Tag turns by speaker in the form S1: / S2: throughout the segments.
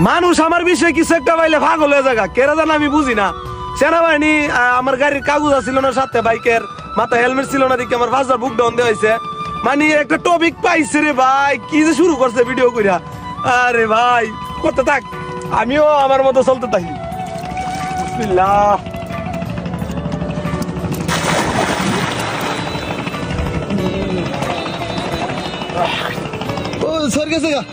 S1: মানুষ আমার বিষয়ে কিছু একটা পাইলে পাগল হয়ে যাগা, কেরা জানা আমি বুঝি না। সেনাবাহিনী আমার গাড়ির কাগজ ছিল না সাথে, বাইকের মাথায় হেলমেট ছিল না, দিকে আমার 5,000 বুক ডাউন দেওয়া হয়েছে। মানে একটা টপিক পাইছে রে ভাই, কি যে শুরু করছে ভিডিও কইরা। আরে ভাই করতে থাক, আমিও আমার মতো চলতে থাকি। বিসমিল্লাহ। ও সর গেছে গা।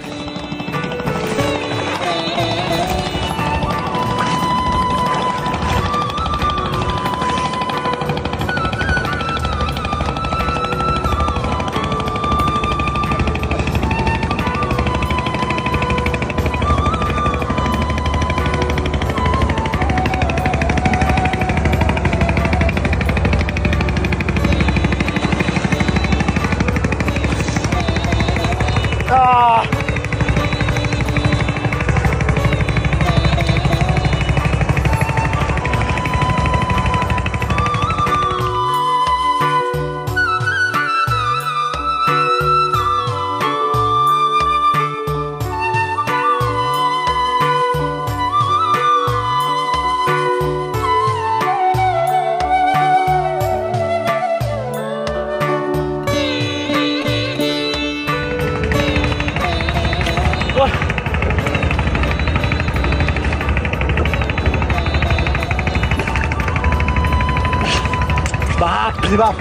S1: বাপ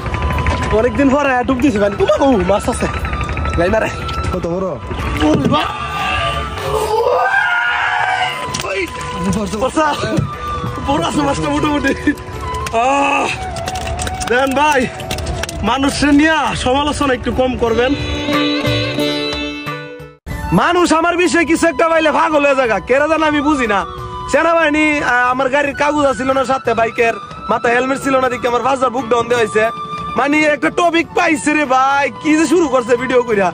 S1: অনেকদিন পরে ডুব দিছি ভাই। ও মাছ আছে গাই মারে কত বড়। বড় আছে মাছটা মোটামুটি। দেন ভাই, মানুষের নিয়ে সমালোচনা একটু কম করবেন। মানুষ আমার বিষয়ে কিছু একটা পাইলে পাগল হয়ে যাগা, কেরা জানা আমি বুঝি না। সেনাবাহিনী আমার গাড়ির কাগজ ছিল না সাথে, বাইকের মাথায় হেলমেট ছিল না, দিকে আমার 5,000 বুক ডাউন দেওয়া হয়েছে। মানে একটা টপিক পাইছে রে ভাই, কি যে শুরু করছে ভিডিও কইরা।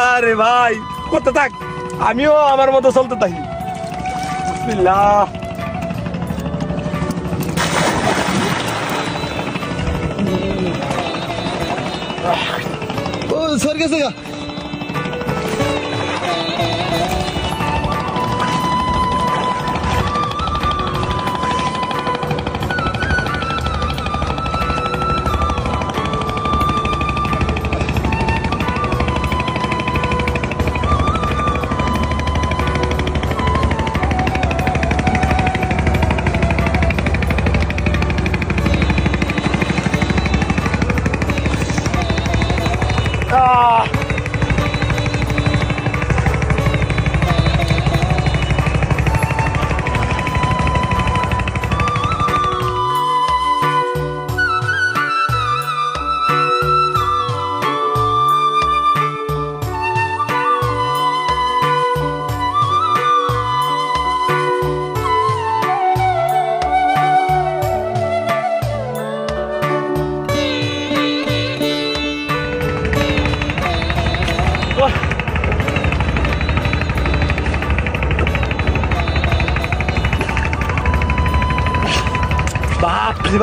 S1: আরে ভাই করতে থাক, আমিও আমার মতো চলতে থাকি। বিসমিল্লাহ। ও সর গেছে গা।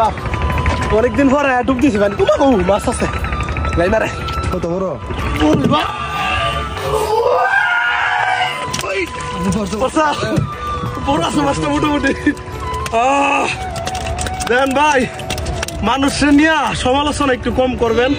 S1: বাপ অনেকদিন পরে ডুব দিছি ভাই। ও মাছ আছে গাই মারে কত বড়। বড় আছে মাছটা মোটামুটি। দেন ভাই, মানুষের নিয়ে সমালোচনা একটু কম করবেন।